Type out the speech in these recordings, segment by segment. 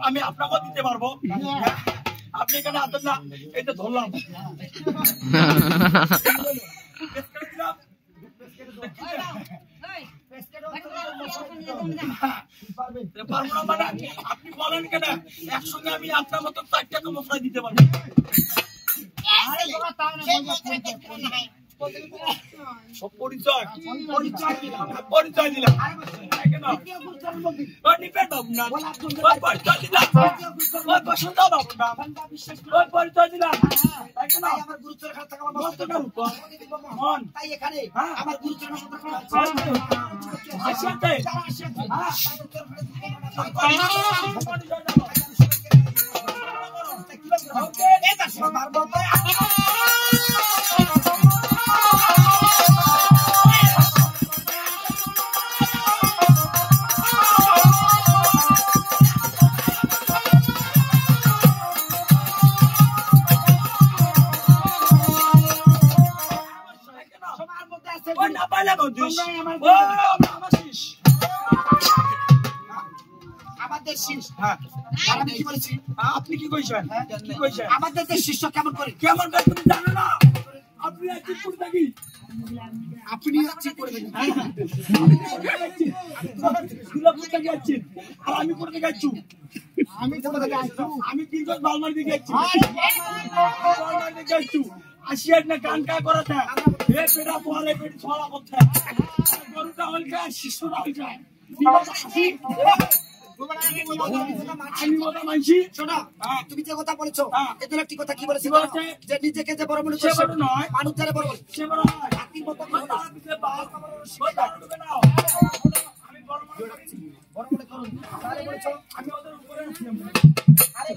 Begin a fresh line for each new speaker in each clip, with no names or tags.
আমি আপনাকে দিতে পারবো আপনি এখানে আসেন না এই তো ধরলাম আপনি বলেন কেন একসঙ্গে আমি আপনার মতো 4টা তো মশলা দিতে পারবো পরিচয় পরিচয় দিলাম পরিচয় দিলাম পরিচয় দিলাম
আমার গুরুত্বের খাত থেকে আমার তাই এখানে আমার গুরুত্বের
আপনি কি কইছেন
আমাদের দেশ শিষ্য কেমন করে
কেমন করে তুমি জানো না আপনি আজকে কোন থাকি
আপনি আজকে করে দেন
আর আমি কোন থেকে যাচ্ছি আমি তিনজন বালমারি দিকে যাচ্ছি বালমারি দিকে যাচ্ছি আসিয়ার না কান কা করাতে এ পেটা পরে পেট ছড়া করতে গরুটা হলকা শিশুরা হলকা
তুমি যে কথা বলেছো এদের একটি কথা কি বলেছি যে নিজেকে যে বড় মনে
নয়
মানুষ যারা বড় বলে
সে বড় হয়
আমি বড় মনে করুন আমি ওদের উপরে আছি আরে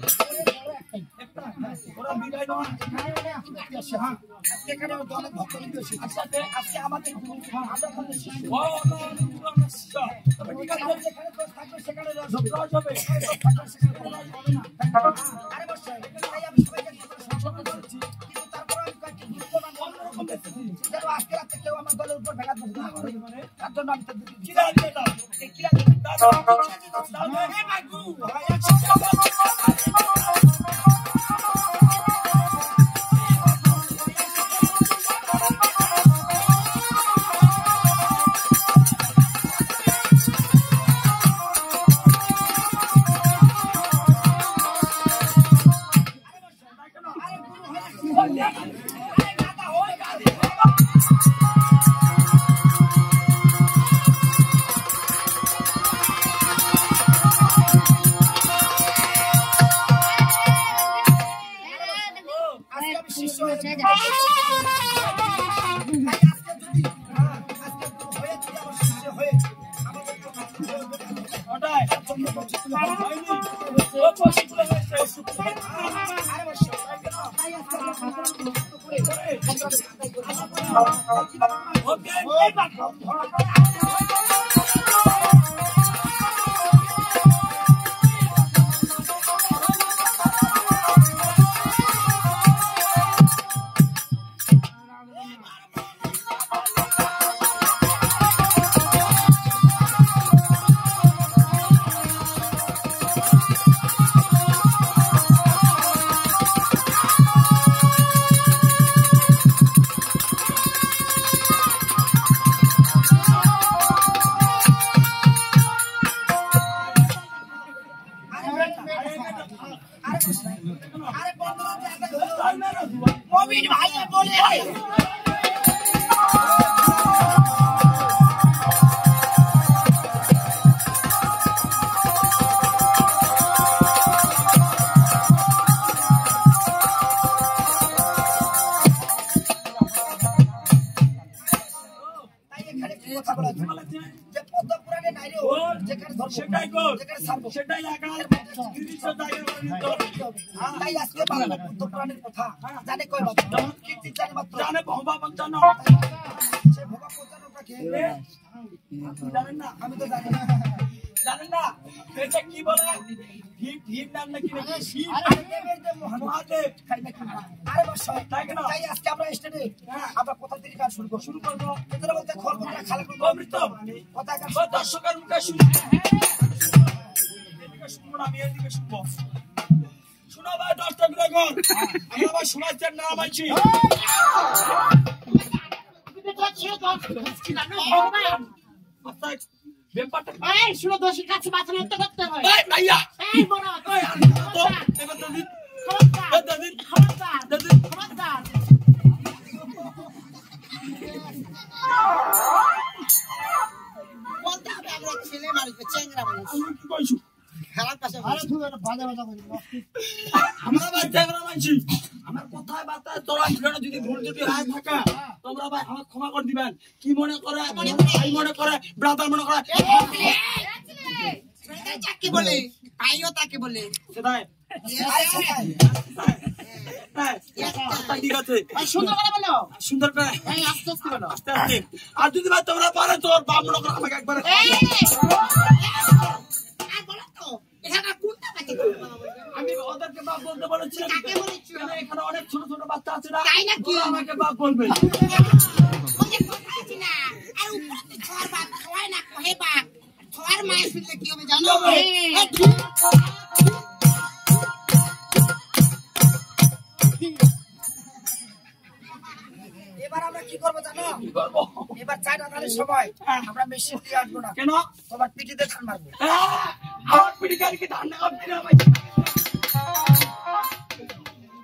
ওরা বিদায় নয়
আজকে এখানে অনেক ভক্তবৃন্দ এসেছে। আজকে আমাদের গুরু আমরা ওখানে শিষ্য।
ও আল্লাহ তবে ঠিক আছে
যেখানে দোষ থাকবে সেখানে রস
সব হবে
আরে বসাই তাই আমি সবাইকে সম্মান করছি কিন্তু তারপর আমি কয়েকটি গুরুত্ববান অন্যরকম ব্যক্তি যেন আজকে রাতে কেউ আমার দলের উপর ভেড়া ধরতে না পারে তার জন্য আমি তাদের
কিরা দিয়ে দাও
এই কিরা দিয়ে
দাও এই বাগু সেটাই আকার
তাই আজকে বাংলা পুত্রপ্রাণের কথা জানে কয় মাত্র কীর্তি জানে মাত্র
জানে ভবা পঞ্চান্ন
সে ভবা পঞ্চান্নটাকে
জানেন না
আমি তো জানি না
জানেন না এটা কি বলে হিট হিট নাম নাকি শিব মহাদেব
আরে বসাই
তাই কেন
তাই আজকে আমরা স্টেডে আমরা কোথা থেকে গান শুরু করবো এদের বলতে খলবন্ধা খালা করবো
অমৃত
কথা গান
দর্শকের মুখে শুনি এদিকে শুনবো না আমি এদিকে শুনবো শুনো ভাই দর্শক রেগন আমি আবার শোনাচ্ছেন না আমাইছি ব্যাপারটা
এই শুনো দোষীর কাছে বাঁচানো করতে হয়
এই ভাইয়া
এই বড়
এই তো এবার দাদি
খবরদার
দাদি
খবরদার
দাদি
খবরদার বলতে হবে আমরা ছেলে মানুষ চেংরা মানুষ
আমি কি কইছো
খেলার পাশে
আরে তুই এটা বাজা বাজা করিস
আমরা ভাই জায়গা মানছি আমার কথায় বার্তায় তোরা এখানে যদি ভুল যদি হয় থাকে তোমরা ভাই আমাকে ক্ষমা করে দিবেন কি মনে করে ভাই মনে করে ব্রাদার মনে করে
যাকে বলে ভাইও তাকে বলে
সেটাই ঠিক আছে
সুন্দর করে বলো
সুন্দর করে
এই আস্তে আস্তে বলো
আস্তে আস্তে আর যদি ভাই তোমরা পারে তোর বাপ মনে করে আমাকে একবার
আর বলো তো এখানে কোনটা বাকি
আমি ওদেরকে বাপ বলতে বলেছিলাম
কাকে বলেছো
এখানে অনেক ছোট ছোট বাচ্চা আছে না
তাই নাকি
আমাকে বাপ বলবে
ওকে কথা আছে না আর উপরে খাওয়ার বাপ খাওয়ায় না কহে বাপ খাওয়ার মায়ের শুনলে কি হবে জানো
এবার আমরা কি করবো জানো
কি করবো
এবার চাই না তাহলে সময় আমরা মেশিন দিয়ে আসবো না
কেন
তোমার পিঠিতে ধান মারবো
আমার পিঠে গাড়ি কি ধান না কাপড় না ভাই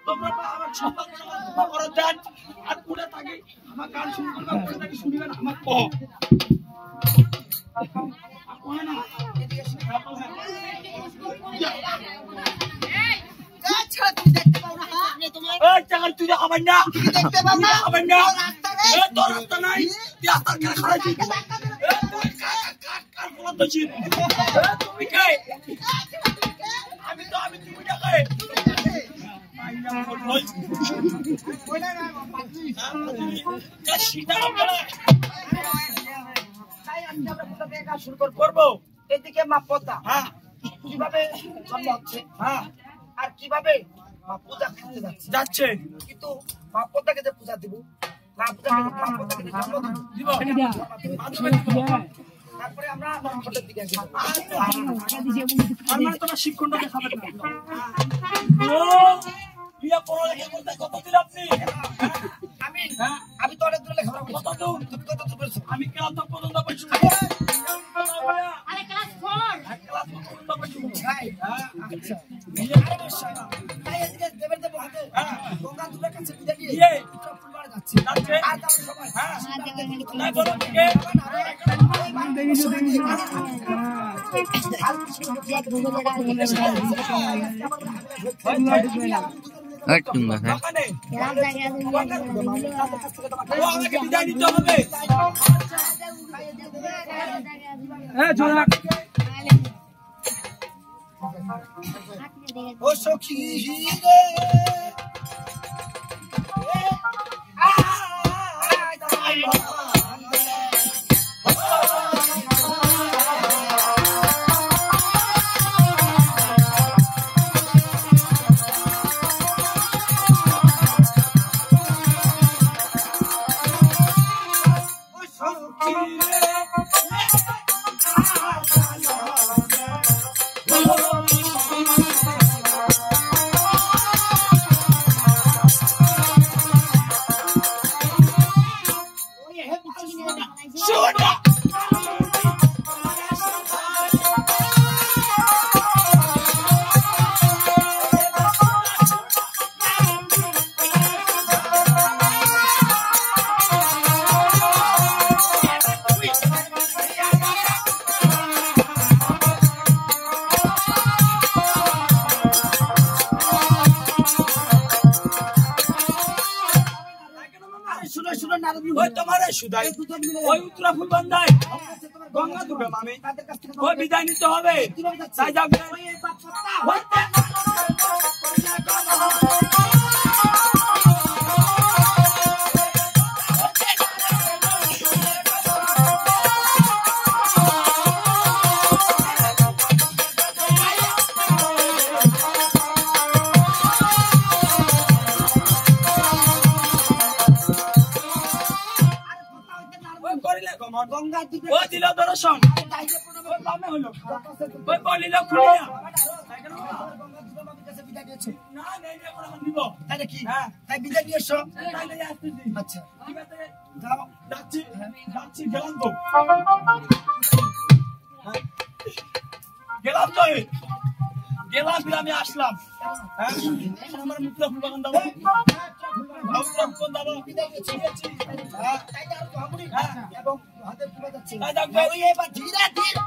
তোমরা আমার সম্মান করে দেন আর পুরো থাকে আমার গান শুরু করবে পুরো থাকে শুনবে না আমার কো না
এদিকে এসে
আচ্ছা তুমি দেখতে পাও না আপনি তোমার
এই চাকর তুই খাবেন না
দেখতে পাও না
খাবেন না
রাস্তা নেই
এ তোর রাস্তা নাই তুই রাস্তার কাছে খড়া ছিস তুই কার বলা তো ছিস তুমি কে আমি তুমি কে
তাই আজকে আমরা কোথা থেকে কাজ শুরু করবো? এদিকে মা পদ্মা কিভাবে জন্ম হচ্ছে আর কিভাবে মা পূজা করতে
যাচ্ছে
কিন্তু মা পদ্মাকে যে পূজা দিব, মা পদ্মাকে জন্ম দিব, তারপরে আমরা নক্ষত্রের দিকে আসবো।
আর মানে তোমার শিক্ষণটা দেখাবেন না। বিয়া পড়ালেখা করতে কত দিন আপনি?
আমি তো অনেক দূরে লেখাপড়া করছি।
কত দূর?
তুমি কত দূর করেছো?
আমি ক্লাস পর্যন্ত পড়ছি।
আরে ক্লাস 4
ক্লাস পর্যন্ত পড়ছি।
তাই? আচ্ছা। আরে বর্ষা, তাই এদিকে দেবের দেব হাতে গঙ্গা দুলের কাছে বিদায় নিয়ে
ইয়ে।
উত্তরপূর্বারে যাচ্ছে।
যাচ্ছে।
আর তার সবাই
তাই বলো কে? দোকানে। ও আমাকে বিদায় দিতে হবে।
ও সখী রে
ওই তোমারে সুদাই ওই উত্তরা ফুল বান্ধাই গঙ্গা দুর্গা মামি ওই বিদায় নিতে হবে তাই যাবে
গঙ্গা
ও দিল দর্শন ওই বলিল খুলিয়া না নেই এখন আমার নিব
তাই নাকি?
হ্যাঁ
তাই বিদায় নিয়ে এসো।
তাই নাই আসতেছি
আচ্ছা
ঠিক আছে
যাও।
যাচ্ছি যাচ্ছি গেলাম তো গেলাম তো গেলাম ফির আমি আসলাম হ্যাঁ এখন আমার মুদ্রা ফুল বাগান দাও মুদ্রা ফুল দাও
বিদায় নিয়েছি।
হ্যাঁ
তাই না, আর তো আমরি।
হ্যাঁ।
এবং হাতে তুলে যাচ্ছে।
তাই যাবে
ওই এবার ধীরে ধীরে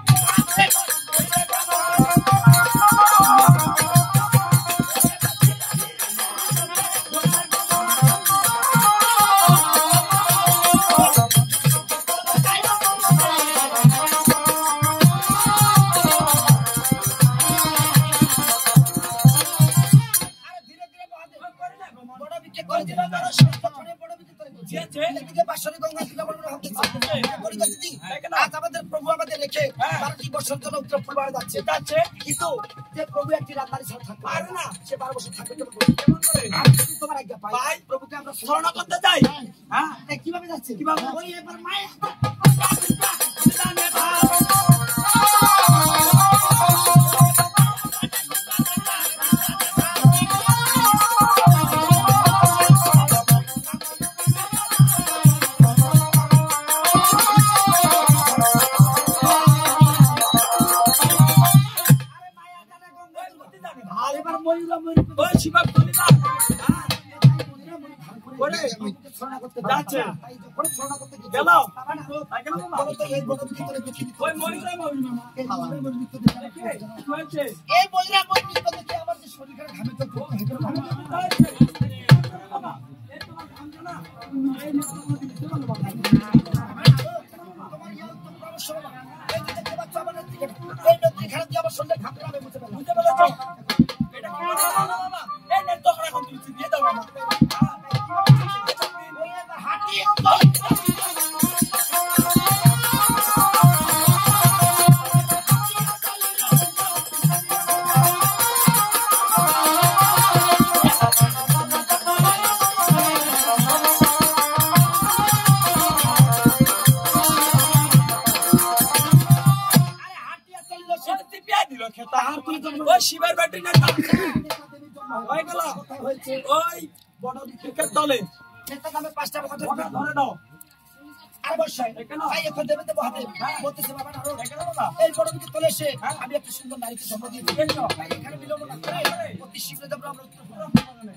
আমাদের প্রভু আমাদের রেখে 12টি বছর জন্য উত্তর পূর্বারে যাচ্ছে। কিন্তু যে প্রভু একটি রাজধানী ছাড়া থাকতে পারে না, সে 12 বছর থাকবে কেমন করে? তোমার আজ্ঞা পাই প্রভুকে আমরা
স্মরণ করতে চাই হ্যাঁ
কিভাবে যাচ্ছে?
কিভাবে?
ওই এবার মায়ের
ওই শিবা বলিলা ওরে যাচ্ছে গেল ওই মরিলা হয়েছে
এই বইরা মন্দির থেকে আমার যে শরীর খারাপ ঘামে তো
বুঝতে পেরেছ এটা কি বাবা এই নেট তো এখন তুলছি শিবের ব্যাটারি না হয়ে গেল ওই বড় ক্রিকেট দলে
নামে 5টা
ধরে নাও
আর বসাই ভাই এখন দেবে দেবো হাতে বলতেছে বাবা না এই বড় দিকে চলে এসে আমি একটা সুন্দর নারীকে জন্ম দিয়ে দিই এখানে বিলম্ব না করে অতি শীঘ্র দেবো আমরা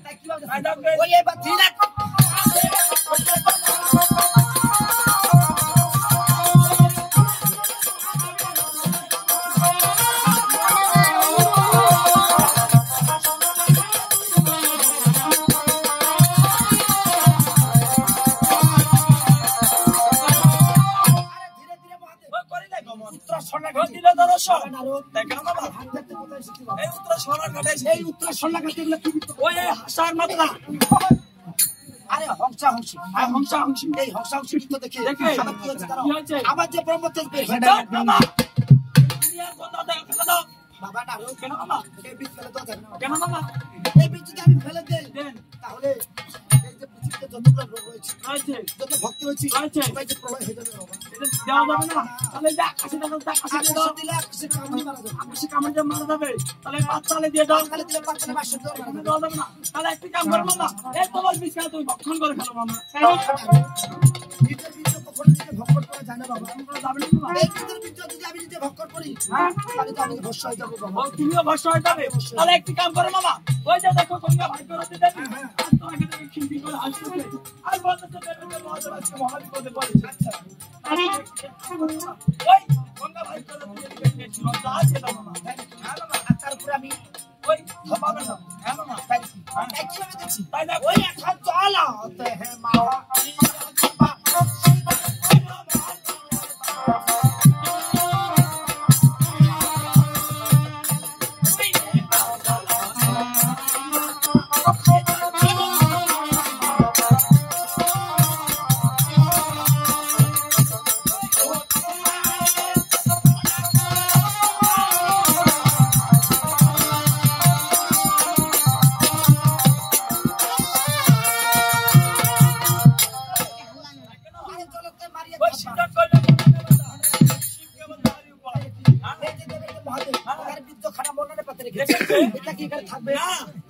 তাই কিভাবে ওই এবার ধীরে আমার যে ব্রহ্মতেজ বাবা না কেন মামা এই বীজ ফেলে দাও কেন মামা এই বীজ যদি আমি ফেলে দেই তাহলে এই যে পৃথিবীতে যতগুলো রোগ রয়েছে যত ভক্ত রয়েছে সবাই যে প্রলয় হয়ে যাবে বাবা
দেওয়া যাবে না তাহলে আকাশে দিলে
আকাশে কামড়ি মারা যাবে
আকাশে কামড়ে মারা যাবে তাহলে পাঁচতালে দিয়ে দাও
তাহলে দিলে পাঁচতালে বাসন দেওয়া
দেওয়া যাবে না তাহলে একটা কাম করবো না এই তোমার বিছানা তুমি ভক্ষণ করে খেলো মামা
নিজের বীজ কখনো নিজে ভক্ষণ করা যায় না বাবা
যাবে না
এই নিজের বীজ যদি আমি নিজে ভক্ষণ করি তাহলে তো আমি ভস্য হয়ে যাবো বাবা
তুমিও ভস্য হয়ে যাবে তাহলে একটি কাম করো মামা ওই যে দেখো গঙ্গা ভাই করতে দেবি তোমাকে দেখে খিমটি করে হাসতেছে আর বলতেছে দেবে মহাদেব আজকে মহাবিপদে পড়েছে আচ্ছা ওই গঙ্গা ভাই করতে দেবি লজ্জা আছে না মামা
হ্যাঁ বাবা আর তারপরে আমি
ওই ধমাবে না হ্যাঁ মামা
তাই কিভাবে দেখছি
তাই না
ওই এখন চলাতে হে মা থাকবে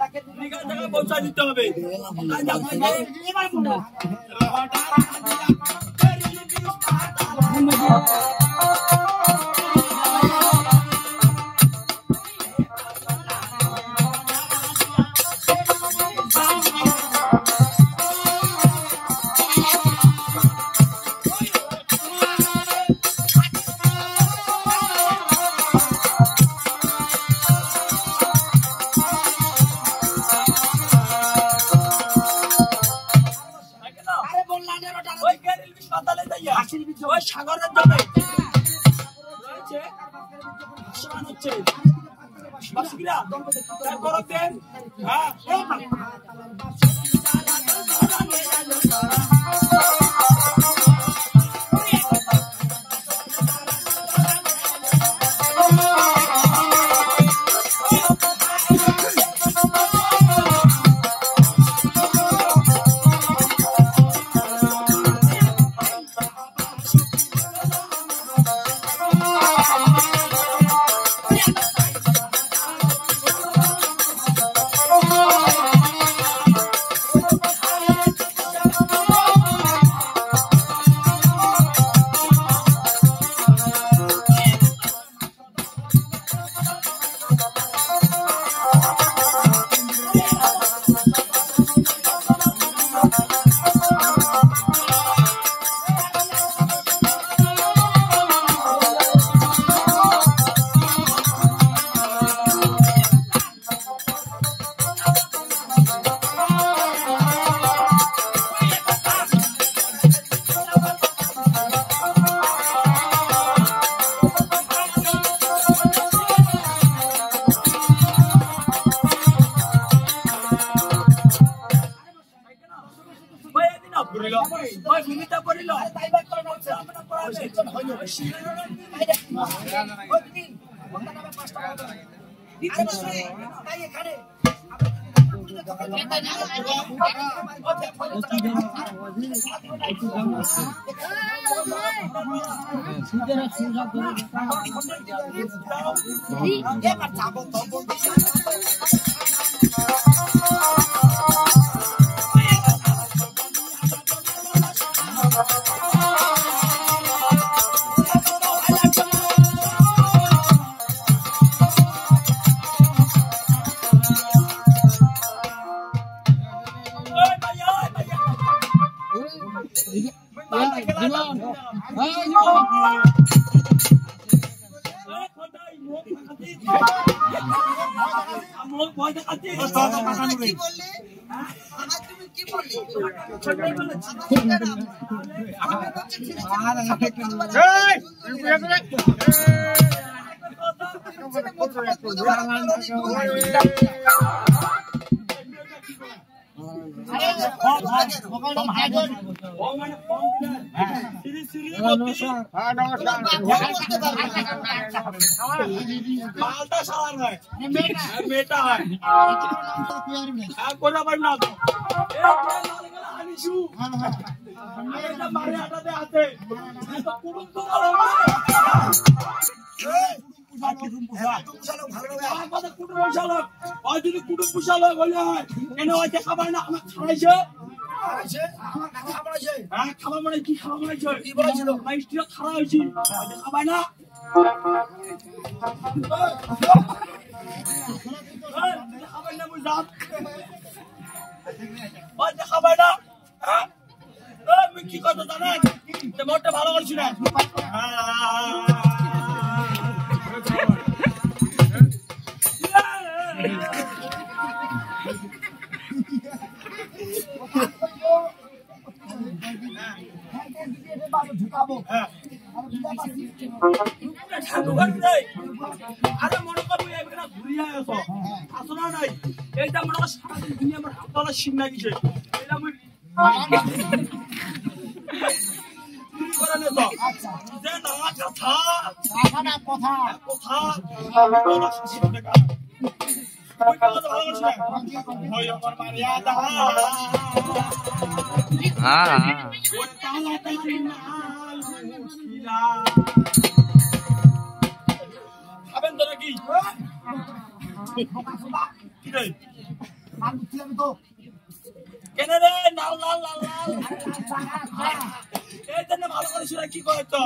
তাকে
পৌঁছা দিতে হবে সাগরের জন্য হচ্ছে বাসিরা করতেন হ্যাঁ ঘুরিল ওই ভূমিটা পড়িল
আরে তাই বাদ করে নামছে
আমরা পড়াবে
সেজন হইল তাই দেখ ওই দিদি ওটা নামে 5 টাকা হবে দিতে বসে তাই এখানে এবার যাবো তবো
মেয়েটা হয় কোথা পাই না মারে আটাতে আছে কুটুম পুষালো বলে হয় কেন হয়তো খাবার না আমার খাওয়াইছে খাবার মানে কি খাবার মানে কি বলেছিল মাইস্ট্রিও খাওয়া হয়েছি খাবার না খাবার না বুঝলাম খাবার না আমি কি করতো জানেন মোটটা ভালো করছি না আরে মনে করবো ঘুরিয়ে আসো না নাই এইটা মনে কর সারাদিন দুনিয়া আমার হাতওয়ালা সিং না কিছু এটা আমি খাবেন তো নাকি কেন রে লাল লাল লাল লাল এই জন্য ভালো করে শুনে কি করে তো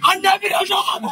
anda video shop